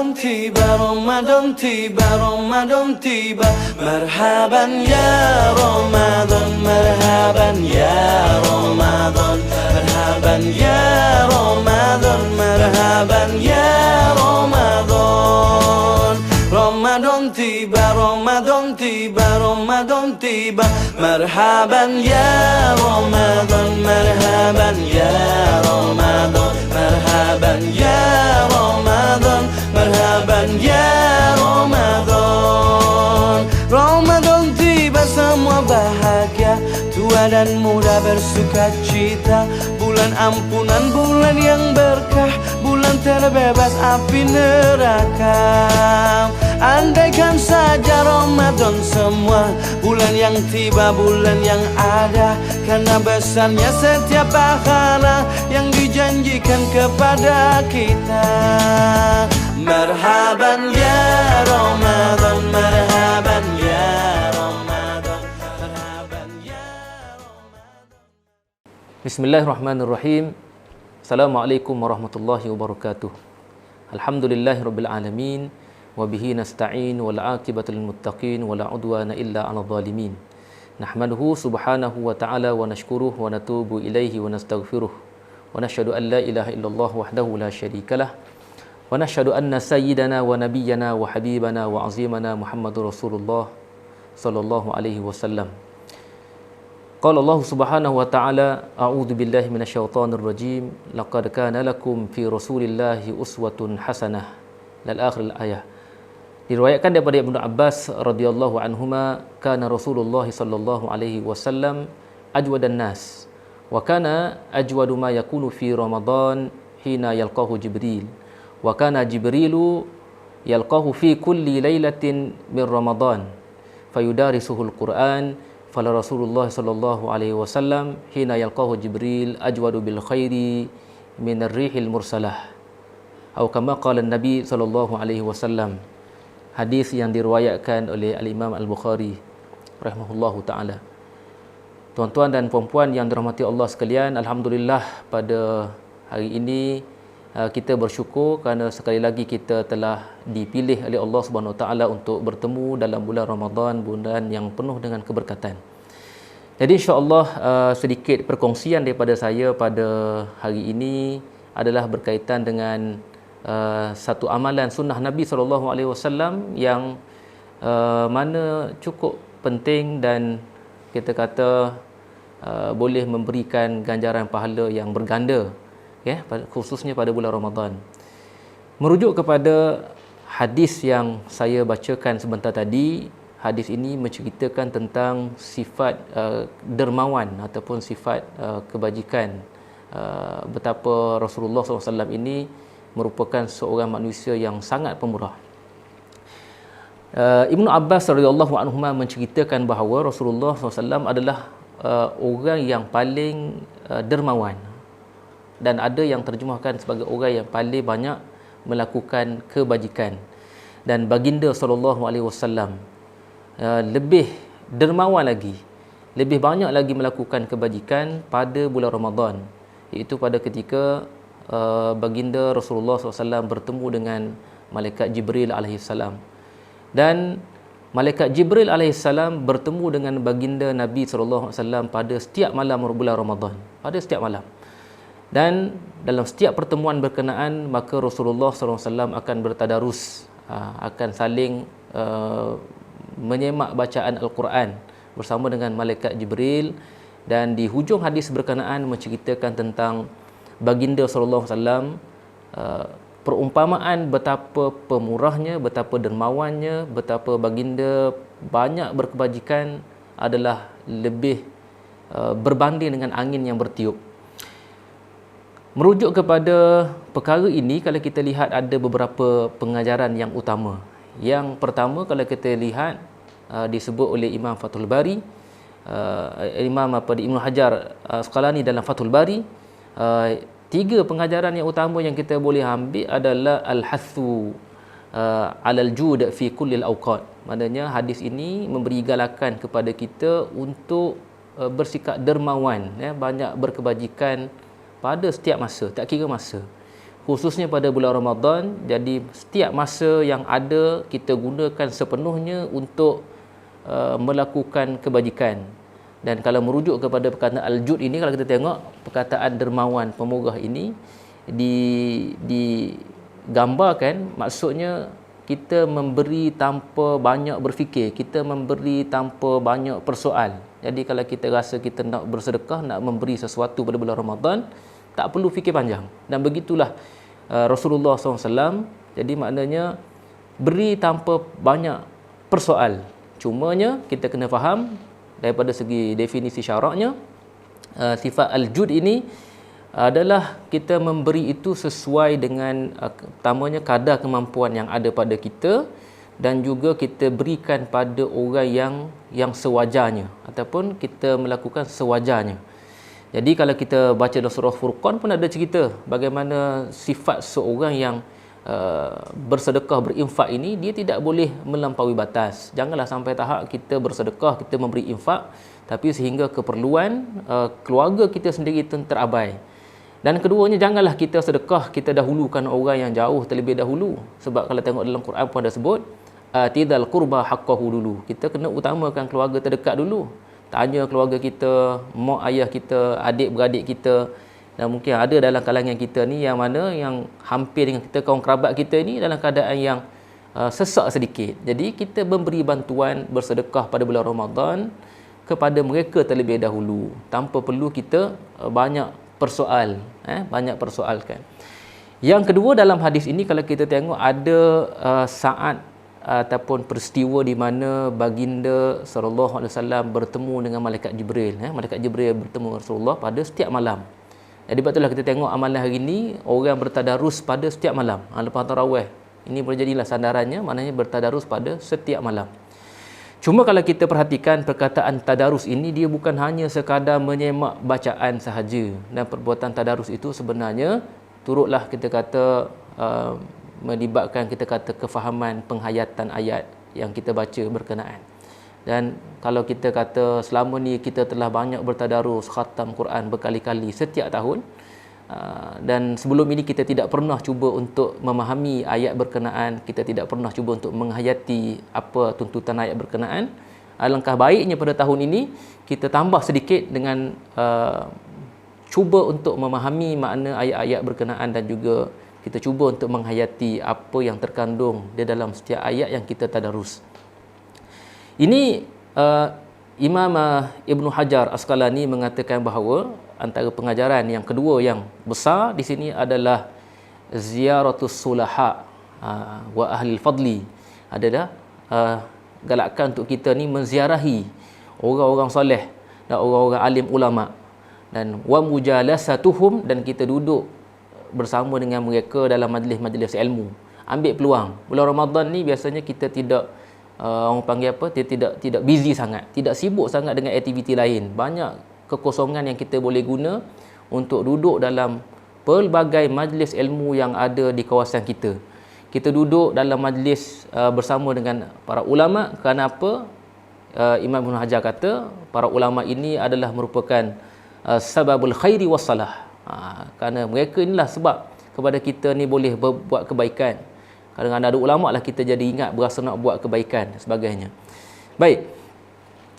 Ramadan tiba, Ramadan tiba, Ramadan tiba. Marhaban ya Ramadan, marhaban ya Ramadan, marhaban ya Ramadan, marhaban ya Ramadan. Ramadan tiba, Ramadan tiba, Ramadan tiba. Marhaban ya Ramadan, marhaban ya Ramadan, marhaban ya Ramadan, marhaban ya Ramadan. Ramadan tiba, semua bahagia, tua dan muda bersuka cita. Bulan ampunan, bulan yang berkah, bulan terbebas api neraka. Andaikan saja Ramadan semua, bulan yang tiba, bulan yang ada, karena besarnya setiap pahala yang dijanjikan kepada kita. Marhaban ya Ramadan, marhaban ya Ramadan, marhaban ya Ramadan. Bismillahirrahmanirrahim. Assalamualaikum warahmatullahi wabarakatuh. Alhamdulillahirabbil alamin. Wabihi nasta'in wal 'aqibatul muttaqin wala 'udwana illa 'alal zalimin. Nahmaduhu subhanahu wa ta'ala wa nashkuruhu wa natubu ilaihi wa nastaghfiruh. Wa nashhadu an la ilaha illallah wahdahu la syarikalah. Wa nashhadu anna sayyidana wa nabiyyana wa habibana wa 'azimana Muhammadur Rasulullah sallallahu alaihi wasallam. Qala Allah subhanahu wa ta'ala, a'udzu billahi minasyaitonir rajim. Laqad kana lakum fi Rasulillahi uswatun hasanah. Lal akhir ayat. Diriwayatkan daripada Ibnu Abbas radhiyallahu anhuma, kana Rasulullah sallallahu alaihi wasallam ajwadan nas wa kana ajwadu ma yakunu fi Ramadan hina yalqahu Jibril wa kana Jibrilu yalqahu fi kulli lailatin min Ramadan fayudarisuhul Quran. Fala Rasulullah sallallahu alaihi wasallam hina yalqahu Jibril ajwadu bil khairi min ar-rihil mursalah, atau kama qala Nabi sallallahu alaihi wasallam. Hadis yang diriwayatkan oleh Al-Imam Al-Bukhari rahimahullahu taala. Tuan-tuan dan puan-puan yang dirahmati Allah sekalian, alhamdulillah pada hari ini kita bersyukur kerana sekali lagi kita telah dipilih oleh Allah Subhanahu Wa Taala untuk bertemu dalam bulan Ramadan, bulan yang penuh dengan keberkatan. Jadi insya-Allah sedikit perkongsian daripada saya pada hari ini adalah berkaitan dengan satu amalan sunnah Nabi SAW yang mana cukup penting dan kita kata boleh memberikan ganjaran pahala yang berganda, ya, khususnya pada bulan Ramadan. Merujuk kepada hadis yang saya bacakan sebentar tadi, hadis ini menceritakan tentang sifat dermawan ataupun sifat kebajikan, betapa Rasulullah SAW ini merupakan seorang manusia yang sangat pemurah. Ibnu Abbas radhiyallahu anhuma menceritakan bahawa Rasulullah SAW adalah orang yang paling dermawan, dan ada yang terjemahkan sebagai orang yang paling banyak melakukan kebajikan. Dan baginda sallallahu alaihi wasallam lebih dermawan lagi, lebih banyak lagi melakukan kebajikan pada bulan Ramadan, iaitu pada ketika baginda Rasulullah SAW bertemu dengan malaikat Jibril alaihissalam, dan malaikat Jibril alaihissalam bertemu dengan baginda Nabi SAW pada setiap malam bulan Ramadan, pada setiap malam. Dan dalam setiap pertemuan berkenaan, maka Rasulullah SAW akan bertadarus, akan saling menyemak bacaan Al-Quran bersama dengan malaikat Jibril. Dan di hujung hadis berkenaan menceritakan tentang baginda sallallahu alaihi wasallam, perumpamaan betapa pemurahnya, betapa dermawannya, betapa baginda banyak berkebajikan adalah lebih berbanding dengan angin yang bertiup. Merujuk kepada perkara ini, kalau kita lihat ada beberapa pengajaran yang utama. Yang pertama, kalau kita lihat disebut oleh Imam Fathul Bari, Ibnu Hajar Asqalani dalam Fathul Bari, tiga pengajaran yang utama yang kita boleh ambil adalah al-hathu alal jud fi kulli al-awqat. Maknanya hadis ini memberi galakan kepada kita untuk bersikap dermawan, ya, banyak berkebajikan pada setiap masa, tak kira masa. khususnya pada bulan Ramadan. Jadi setiap masa yang ada kita gunakan sepenuhnya untuk melakukan kebajikan. Dan kalau merujuk kepada perkataan Al-Jud ini, kalau kita tengok perkataan dermawan, pemurah ini digambarkan, maksudnya kita memberi tanpa banyak berfikir, kita memberi tanpa banyak persoal. Jadi kalau kita rasa kita nak bersedekah, nak memberi sesuatu pada bulan Ramadan, tak perlu fikir panjang. Dan begitulah Rasulullah SAW. Jadi maknanya beri tanpa banyak persoal. Cumanya kita kena faham daripada segi definisi syaraknya, sifat al-jud ini adalah kita memberi itu sesuai dengan pertamanya kadar kemampuan yang ada pada kita, dan juga kita berikan pada orang yang sewajarnya, ataupun kita melakukan sewajarnya. Jadi kalau kita baca dalam surah Furqan pun ada cerita bagaimana sifat seorang yang bersedekah, berinfak ini, dia tidak boleh melampaui batas. Janganlah sampai tahap kita bersedekah, kita memberi infak, tapi sehingga keperluan keluarga kita sendiri itu terabai. Dan keduanya, janganlah kita sedekah, kita dahulukan orang yang jauh terlebih dahulu. Sebab kalau tengok dalam Quran pun ada sebut, tidal qurba haqqahu dulu. Kita kena utamakan keluarga terdekat dulu. Tanya keluarga kita, mak ayah kita, adik-beradik kita. Dan mungkin ada dalam kalangan kita ni yang mana yang hampir dengan kita, kaum kerabat kita ni dalam keadaan yang sesak sedikit. Jadi kita memberi bantuan bersedekah pada bulan Ramadan kepada mereka terlebih dahulu, tanpa perlu kita banyak persoal, banyak persoalkan. Yang kedua, dalam hadis ini kalau kita tengok ada saat ataupun peristiwa di mana baginda sallallahu alaihi wasallam bertemu dengan malaikat Jibril. Malaikat Jibril bertemu Rasulullah pada setiap malam. Jadi betul lah kita tengok amalan hari ini, orang bertadarus pada setiap malam. Lepas tarawih, ini boleh jadilah sandarannya, maknanya bertadarus pada setiap malam. Cuma kalau kita perhatikan perkataan tadarus ini, dia bukan hanya sekadar menyemak bacaan sahaja. Dan perbuatan tadarus itu sebenarnya turutlah kita kata melibatkan kita kata kefahaman penghayatan ayat yang kita baca berkenaan. Dan kalau kita kata selama ni kita telah banyak bertadarus, khatam Quran berkali-kali setiap tahun, dan sebelum ini kita tidak pernah cuba untuk memahami ayat berkenaan, kita tidak pernah cuba untuk menghayati apa tuntutan ayat berkenaan, alangkah baiknya pada tahun ini kita tambah sedikit dengan cuba untuk memahami makna ayat-ayat berkenaan, dan juga kita cuba untuk menghayati apa yang terkandung di dalam setiap ayat yang kita tadarus. Ini Imam Ibn Hajar Asqalani mengatakan bahawa antara pengajaran yang kedua yang besar di sini adalah ziyaratus sulaha wa ahli fadli, adalah galakkan untuk kita ni menziarahi orang-orang soleh dan orang-orang alim ulama, dan wa mujalasatuhum, dan kita duduk bersama dengan mereka dalam majlis-majlis ilmu. Ambil peluang. Bulan Ramadan ni biasanya kita tidak orang panggil apa, dia tidak busy sangat, tidak sibuk sangat dengan aktiviti lain. Banyak kekosongan yang kita boleh guna untuk duduk dalam pelbagai majlis ilmu yang ada di kawasan kita. Kita duduk dalam majlis bersama dengan para ulama. Kerana apa? Imam Ibn Hajar kata para ulama ini adalah merupakan sababul khairi wassalah. Kerana mereka inilah sebab kepada kita ni boleh berbuat kebaikan. Kadang-kadang ada ulama lah kita jadi ingat, berasa nak buat kebaikan dan sebagainya. Baik,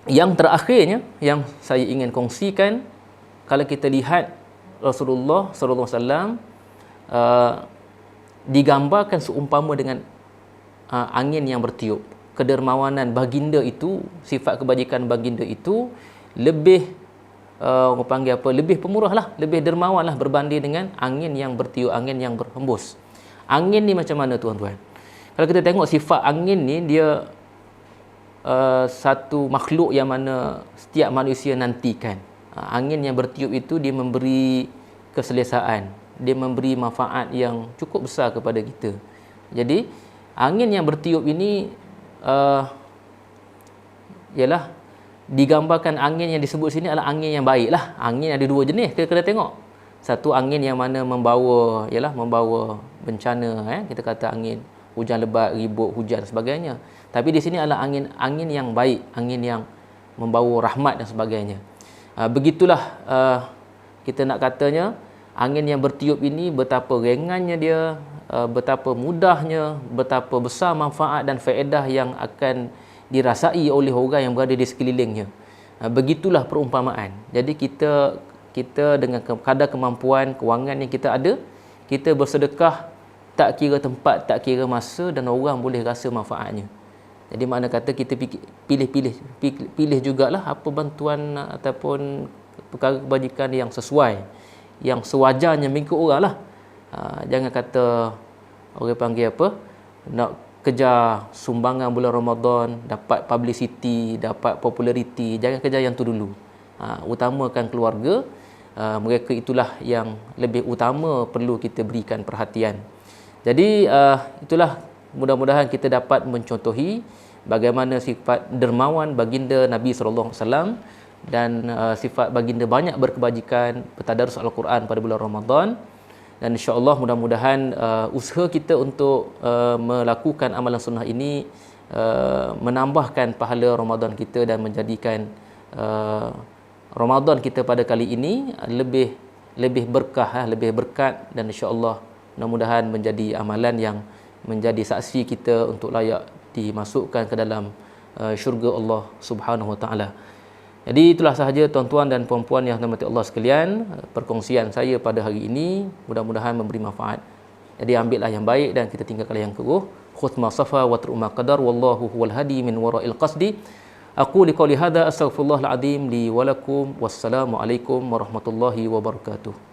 yang terakhirnya yang saya ingin kongsikan, kalau kita lihat Rasulullah SAW digambarkan seumpama dengan angin yang bertiup. Kedermawanan baginda itu, sifat kebajikan baginda itu lebih orang panggil apa, lebih pemurah lah, lebih dermawan lah berbanding dengan angin yang bertiup, angin yang berhembus. Angin ni macam mana tuan-tuan? Kalau kita tengok sifat angin ni, dia satu makhluk yang mana setiap manusia nantikan. Angin yang bertiup itu dia memberi keselesaan, dia memberi manfaat yang cukup besar kepada kita. Jadi angin yang bertiup ini ialah digambarkan angin yang disebut sini adalah angin yang baik lah. Angin ada dua jenis, kita kena tengok. Satu angin yang mana membawa bencana, kita kata angin hujan lebat, ribut, hujan dan sebagainya. Tapi di sini adalah angin yang baik, angin yang membawa rahmat dan sebagainya. Begitulah kita nak katanya Angin yang bertiup ini betapa ringannya dia, betapa mudahnya, betapa besar manfaat dan faedah yang akan dirasai oleh orang yang berada di sekelilingnya. Begitulah perumpamaan. Jadi kita dengan kadar kemampuan, kewangan yang kita ada, kita bersedekah tak kira tempat, tak kira masa, dan orang boleh rasa manfaatnya. Jadi makna kata kita pilih jugalah apa bantuan ataupun perkara kebajikan yang sesuai, yang sewajarnya mengikut orang lah. Jangan kata orang panggil apa, nak kejar sumbangan bulan Ramadan, dapat publicity, dapat populariti. Jangan kejar yang tu dulu. Utamakan keluarga. Mereka itulah yang lebih utama perlu kita berikan perhatian. Jadi itulah, mudah-mudahan kita dapat mencontohi bagaimana sifat dermawan baginda Nabi SAW dan sifat baginda banyak berkebajikan, bertadarus Al-Quran pada bulan Ramadan. Dan insya-Allah mudah-mudahan usaha kita untuk melakukan amalan sunnah ini menambahkan pahala Ramadan kita dan menjadikan Ramadan kita pada kali ini lebih berkah, lebih berkat, dan insya-Allah mudah-mudahan menjadi amalan yang menjadi saksi kita untuk layak dimasukkan ke dalam syurga Allah Subhanahu Wa Taala. Jadi itulah sahaja tuan-tuan dan puan-puan yang dirahmati Allah sekalian, perkongsian saya pada hari ini, mudah-mudahan memberi manfaat. Jadi ambillah yang baik dan kita tinggalkan yang keruh. Khudh ma safa wa truma qadar, wallahu huwal hadi min wara'il qasdi. Aku liqauli hadza astaghfirullahal azim li wa lakum. Wassalamu alaikum warahmatullahi wabarakatuh.